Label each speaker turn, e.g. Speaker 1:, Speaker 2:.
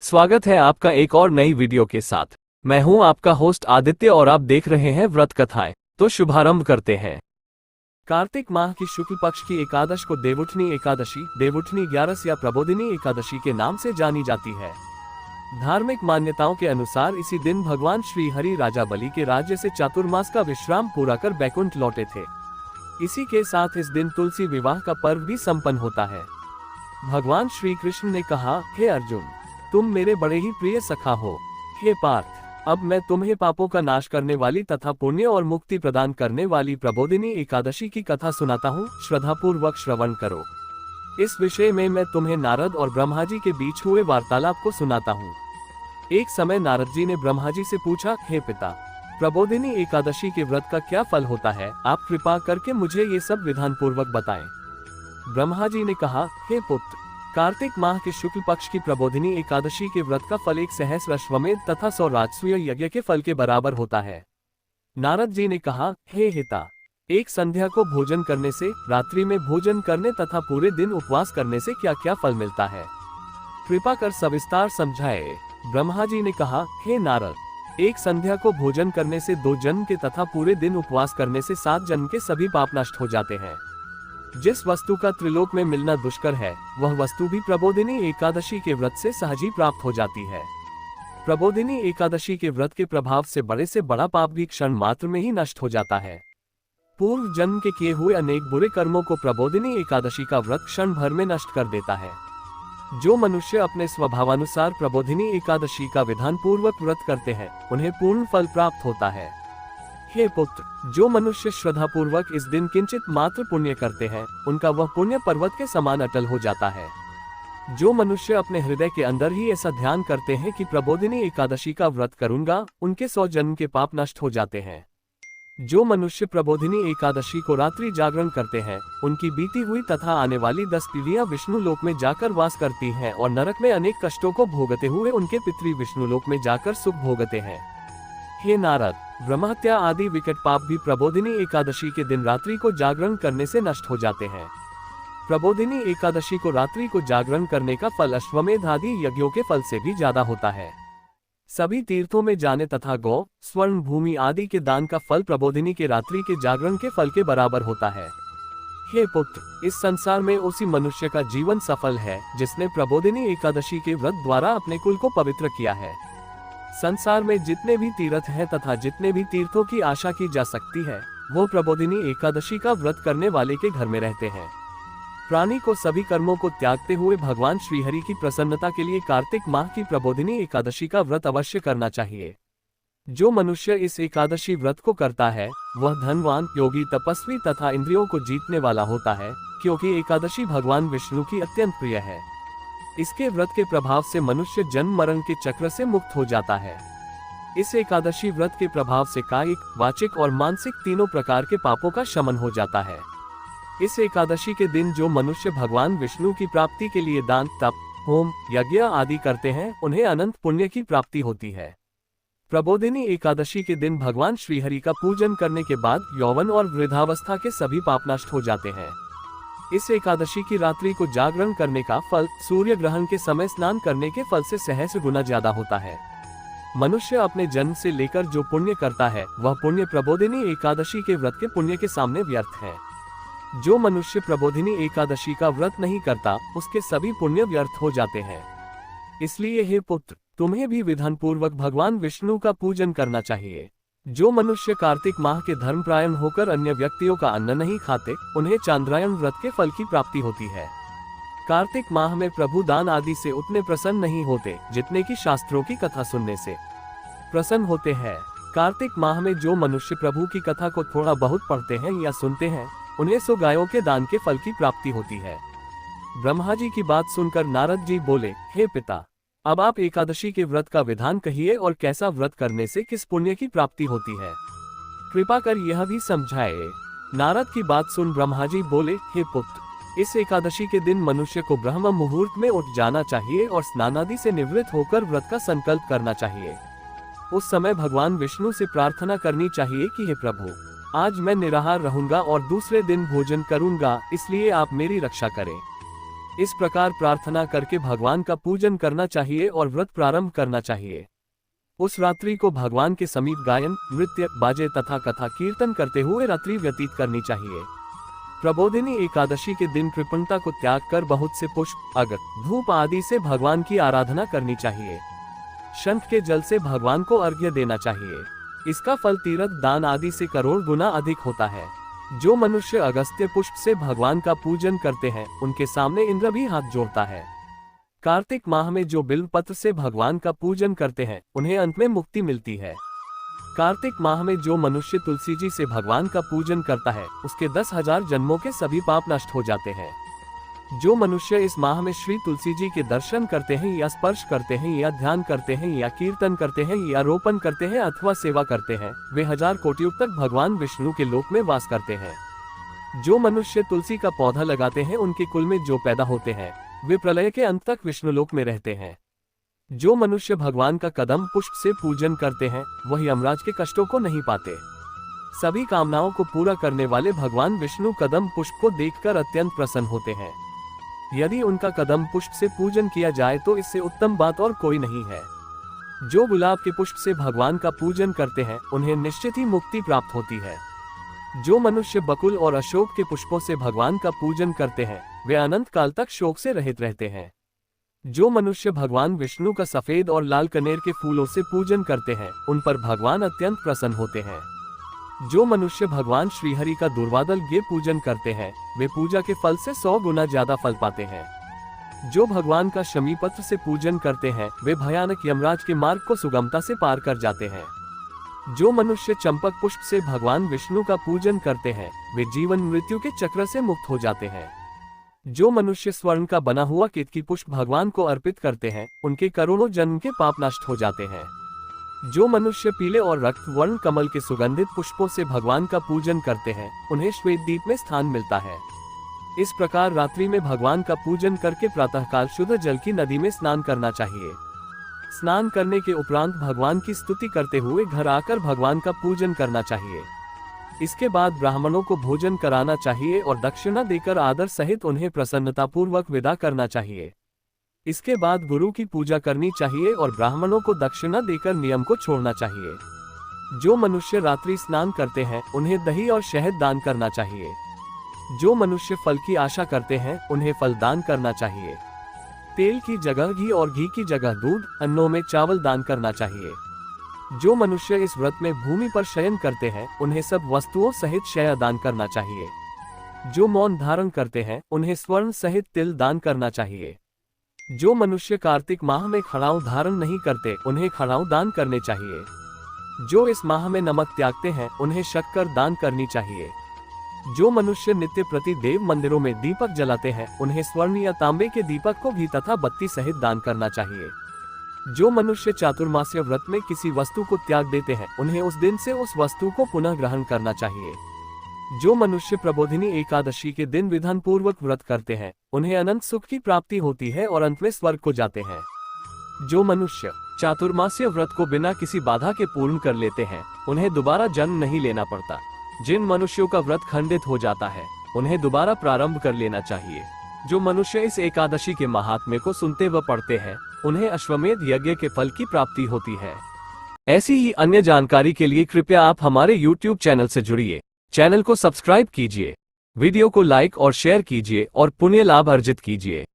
Speaker 1: स्वागत है आपका एक और नई वीडियो के साथ। मैं हूं आपका होस्ट आदित्य और आप देख रहे हैं व्रत कथाएं। तो शुभारंभ करते हैं। कार्तिक माह की शुक्ल पक्ष की एकादश को देवउठनी एकादशी, देवउठनी 11 या प्रबोधिनी एकादशी के नाम से जानी जाती है। धार्मिक मान्यताओं के अनुसार इसी दिन भगवान श्री हरि राजा बलि के राज्य से चातुर्मास का विश्राम पूरा कर बैकुंठ लौटे थे। इसी के साथ इस दिन तुलसी विवाह का पर्व भी संपन्न होता है। भगवान श्री कृष्ण ने कहा, हे अर्जुन, तुम मेरे बड़े ही प्रिय सखा हो। हे पार्थ, अब मैं तुम्हें पापों का नाश करने वाली तथा पुण्य और मुक्ति प्रदान करने वाली प्रबोधिनी एकादशी की कथा सुनाता हूँ, श्रद्धापूर्वक श्रवण करो। इस विषय में मैं तुम्हें नारद और ब्रह्मा जी के बीच हुए वार्तालाप को सुनाता हूँ। एक समय नारद जी ने ब्रह्मा जी से पूछा, हे पिता, प्रबोधिनी एकादशी के व्रत का क्या फल होता है? आप कृपा करके मुझे ये सब विधान पूर्वक बताएं। ब्रह्मा जी ने कहा, हे पुत्र, कार्तिक माह के शुक्ल पक्ष की प्रबोधिनी एकादशी के व्रत का फल 1 सहस्र अश्वमेध तथा 100 राजसूय यज्ञ के फल के बराबर होता है। नारद जी ने कहा, हे हिता, एक संध्या को भोजन करने से, रात्रि में भोजन करने तथा पूरे दिन उपवास करने से क्या क्या फल मिलता है? कृपा कर सविस्तार समझाए। ब्रह्मा जी ने कहा, हे नारद, एक संध्या को भोजन करने से 2 जन्म के तथा पूरे दिन उपवास करने से 7 जन्म के सभी पाप नष्ट हो जाते हैं। जिस वस्तु का त्रिलोक में मिलना दुष्कर है, वह वस्तु भी प्रबोधिनी एकादशी के व्रत से सहज ही प्राप्त हो जाती है। प्रबोधिनी एकादशी के व्रत के प्रभाव से बड़ा पाप भी क्षण मात्र में ही नष्ट हो जाता है। पूर्व जन्म के किए हुए अनेक बुरे कर्मों को प्रबोधिनी एकादशी का व्रत क्षण भर में नष्ट कर देता है। जो मनुष्य अपने स्वभावानुसार प्रबोधिनी एकादशी का विधान पूर्वक व्रत करते हैं, उन्हें पूर्ण फल प्राप्त होता है। हे पुत्र, जो मनुष्य श्रद्धा पूर्वक इस दिन किंचित मात्र पुण्य करते हैं, उनका वह पुण्य पर्वत के समान अटल हो जाता है। जो मनुष्य अपने हृदय के अंदर ही ऐसा ध्यान करते हैं कि प्रबोधिनी एकादशी का व्रत करूंगा, उनके 100 जन्म के पाप नष्ट हो जाते हैं। जो मनुष्य प्रबोधिनी एकादशी को रात्रि जागरण करते हैं, उनकी बीती हुई तथा आने वाली 10 पीढ़ियां विष्णु लोक में जाकर वास करती हैं और नरक में अनेक कष्टों को भोगते हुए उनके पितृ विष्णु लोक में जाकर सुख भोगते हैं। हे नारद, ब्रह्महत्या आदि विकट पाप भी प्रबोधिनी एकादशी के दिन रात्रि को जागरण करने से नष्ट हो जाते हैं। प्रबोधिनी एकादशी को रात्रि को जागरण करने का फल अश्वमेध आदि यज्ञों के फल से भी ज्यादा होता है। सभी तीर्थों में जाने तथा गौ, स्वर्ण भूमि आदि के दान का फल प्रबोधिनी के रात्रि के जागरण के फल के बराबर होता है। हे पुत्र, इस संसार में उसी मनुष्य का जीवन सफल है जिसने प्रबोधिनी एकादशी के व्रत द्वारा अपने कुल को पवित्र किया है। संसार में जितने भी तीर्थ हैं तथा जितने भी तीर्थों की आशा की जा सकती है, वो प्रबोधिनी एकादशी का व्रत करने वाले के घर में रहते हैं। प्राणी को सभी कर्मों को त्यागते हुए भगवान श्रीहरि की प्रसन्नता के लिए कार्तिक माह की प्रबोधिनी एकादशी का व्रत अवश्य करना चाहिए। जो मनुष्य इस एकादशी व्रत को करता है, वह धनवान, योगी, तपस्वी तथा इंद्रियों को जीतने वाला होता है, क्योंकि एकादशी भगवान विष्णु की अत्यंत प्रिय है। इसके व्रत के प्रभाव से मनुष्य जन्म मरण के चक्र से मुक्त हो जाता है। इस एकादशी व्रत के प्रभाव से कायिक, वाचिक और मानसिक तीनों प्रकार के पापों का शमन हो जाता है। इस एकादशी के दिन जो मनुष्य भगवान विष्णु की प्राप्ति के लिए दान, तप, होम, यज्ञ आदि करते हैं, उन्हें अनंत पुण्य की प्राप्ति होती है। प्रबोधिनी एकादशी के दिन भगवान श्रीहरि का पूजन करने के बाद यौवन और वृद्धावस्था के सभी पाप नष्ट हो जाते हैं। इस एकादशी की रात्रि को जागरण करने का फल सूर्य ग्रहण के समय स्नान करने के फल से सहस्र गुना ज्यादा होता है। मनुष्य अपने जन्म से लेकर जो पुण्य करता है, वह पुण्य प्रबोधिनी एकादशी के व्रत के पुण्य के सामने व्यर्थ है। जो मनुष्य प्रबोधिनी एकादशी का व्रत नहीं करता, उसके सभी पुण्य व्यर्थ हो जाते हैं। इसलिए हे पुत्र, तुम्हें भी विधान पूर्वक भगवान विष्णु का पूजन करना चाहिए। जो मनुष्य कार्तिक माह के धर्मपरायण होकर अन्य व्यक्तियों का अन्न नहीं खाते, उन्हें चांद्रायण व्रत के फल की प्राप्ति होती है। कार्तिक माह में प्रभु दान आदि से उतने प्रसन्न नहीं होते जितने की शास्त्रों की कथा सुनने से प्रसन्न होते हैं। कार्तिक माह में जो मनुष्य प्रभु की कथा को थोड़ा बहुत पढ़ते हैं या सुनते हैं, उन्हें 100 गायों के दान के फल की प्राप्ति होती है। ब्रह्मा जी की बात सुनकर नारद जी बोले, हे पिता, अब आप एकादशी के व्रत का विधान कहिए और कैसा व्रत करने से किस पुण्य की प्राप्ति होती है, कृपा कर यह भी समझाए। नारद की बात सुन ब्रह्मा जी बोले, हे पुत्र, इस एकादशी के दिन मनुष्य को ब्रह्म मुहूर्त में उठ जाना चाहिए और स्नान आदि से निवृत्त होकर व्रत का संकल्प करना चाहिए। उस समय भगवान विष्णु से प्रार्थना करनी चाहिए कि हे प्रभु, आज मैं निराहार रहूंगा और दूसरे दिन भोजन करूंगा, इसलिए आप मेरी रक्षा करें। इस प्रकार प्रार्थना करके भगवान का पूजन करना चाहिए और व्रत प्रारंभ करना चाहिए। उस रात्रि को भगवान के समीप गायन, नृत्य, बाजे तथा कथा कीर्तन करते हुए रात्रि व्यतीत करनी चाहिए। प्रबोधिनी एकादशी के दिन कृपणता को त्याग कर बहुत से पुष्प, अगरबत्ती, धूप आदि से भगवान की आराधना करनी चाहिए। शंख के जल से भगवान को अर्घ्य देना चाहिए। इसका फल तीर्थ दान आदि से करोड़ गुना अधिक होता है। जो मनुष्य अगस्त्य पुष्प से भगवान का पूजन करते हैं, उनके सामने इंद्र भी हाथ जोड़ता है। कार्तिक माह में जो बिल्व पत्र से भगवान का पूजन करते हैं, उन्हें अंत में मुक्ति मिलती है। कार्तिक माह में जो मनुष्य तुलसी जी से भगवान का पूजन करता है, उसके 10,000 जन्मों के सभी पाप नष्ट हो जाते हैं। जो मनुष्य इस माह में श्री तुलसी जी के दर्शन करते हैं या स्पर्श करते हैं या ध्यान करते हैं या कीर्तन करते हैं या रोपण करते हैं अथवा सेवा करते हैं, वे 1000 कोटि युग तक भगवान विष्णु के लोक में वास करते हैं। जो मनुष्य तुलसी का पौधा लगाते हैं, उनके कुल में जो पैदा होते हैं, वे प्रलय के अंत तक विष्णु लोक में रहते हैं। जो मनुष्य भगवान का कदम पुष्प से पूजन करते हैं, वही यमराज के कष्टों को नहीं पाते। सभी कामनाओं को पूरा करने वाले भगवान विष्णु कदम पुष्प को देखकर अत्यंत प्रसन्न होते हैं। यदि उनका कदम पुष्प से पूजन किया जाए तो इससे उत्तम बात और कोई नहीं है। जो गुलाब के पुष्प से भगवान का पूजन करते हैं, उन्हें निश्चित ही मुक्ति प्राप्त होती है। जो मनुष्य बकुल और अशोक के पुष्पों से भगवान का पूजन करते हैं, वे अनंत काल तक शोक से रहित रहते हैं। जो मनुष्य भगवान विष्णु का सफेद और लाल कनेर के फूलों से पूजन करते हैं, उन पर भगवान अत्यंत प्रसन्न होते हैं। जो मनुष्य भगवान श्रीहरि का दुर्वादल गे पूजन करते हैं, वे पूजा के फल से 100 गुना ज्यादा फल पाते हैं। जो भगवान का शमी पत्र से पूजन करते हैं, वे भयानक यमराज के मार्ग को सुगमता से पार कर जाते हैं। जो मनुष्य चंपक पुष्प से भगवान विष्णु का पूजन करते हैं, वे जीवन मृत्यु के चक्र से मुक्त हो जाते हैं। जो मनुष्य स्वर्ण का बना हुआ केतकी पुष्प भगवान को अर्पित करते हैं, उनके करोड़ों जन्म के पाप नष्ट हो जाते हैं। जो मनुष्य पीले और रक्त वर्ण कमल के सुगंधित पुष्पों से भगवान का पूजन करते हैं, उन्हें श्वेत दीप में स्थान मिलता है। इस प्रकार रात्रि में भगवान का पूजन करके प्रातःकाल शुद्ध जल की नदी में स्नान करना चाहिए। स्नान करने के उपरांत भगवान की स्तुति करते हुए घर आकर भगवान का पूजन करना चाहिए। इसके बाद ब्राह्मणों को भोजन कराना चाहिए और दक्षिणा देकर आदर सहित उन्हें प्रसन्नतापूर्वक विदा करना चाहिए। इसके बाद गुरु की पूजा करनी चाहिए और ब्राह्मणों को दक्षिणा देकर नियम को छोड़ना चाहिए। जो मनुष्य रात्रि स्नान करते हैं, उन्हें दही और शहद दान करना चाहिए। जो मनुष्य फल की आशा करते हैं, उन्हें फल दान करना चाहिए। तेल की जगह घी और घी की जगह दूध, अन्नों में चावल दान करना चाहिए। जो मनुष्य इस व्रत में भूमि पर शयन करते हैं, उन्हें सब वस्तुओं सहित शय दान करना चाहिए। जो मौन धारण करते हैं, उन्हें स्वर्ण सहित तिल दान करना चाहिए। जो मनुष्य कार्तिक माह में खड़ाऊ धारण नहीं करते, उन्हें खड़ाऊ दान करने चाहिए। जो इस माह में नमक त्यागते हैं, उन्हें शक्कर दान करनी चाहिए। जो मनुष्य नित्य प्रति देव मंदिरों में दीपक जलाते हैं, उन्हें स्वर्ण या तांबे के दीपक को भी तथा बत्ती सहित दान करना चाहिए। जो मनुष्य चातुर्मास्य व्रत में किसी वस्तु को त्याग देते हैं, उन्हें उस दिन से उस वस्तु को पुनः ग्रहण करना चाहिए। जो मनुष्य प्रबोधिनी एकादशी के दिन विधान पूर्वक व्रत करते हैं, उन्हें अनंत सुख की प्राप्ति होती है और अंत में स्वर्ग को जाते हैं। जो मनुष्य चातुर्मास्य व्रत को बिना किसी बाधा के पूर्ण कर लेते हैं, उन्हें दोबारा जन्म नहीं लेना पड़ता। जिन मनुष्यों का व्रत खंडित हो जाता है, उन्हें दोबारा प्रारंभ कर लेना चाहिए। जो मनुष्य इस एकादशी के महात्म्य को सुनते व पढ़ते हैं, उन्हें अश्वमेध यज्ञ के फल की प्राप्ति होती है। ऐसी ही अन्य जानकारी के लिए कृपया आप हमारे YouTube चैनल से जुड़िए। चैनल को सब्सक्राइब कीजिए, वीडियो को लाइक और शेयर कीजिए और पुण्य लाभ अर्जित कीजिए।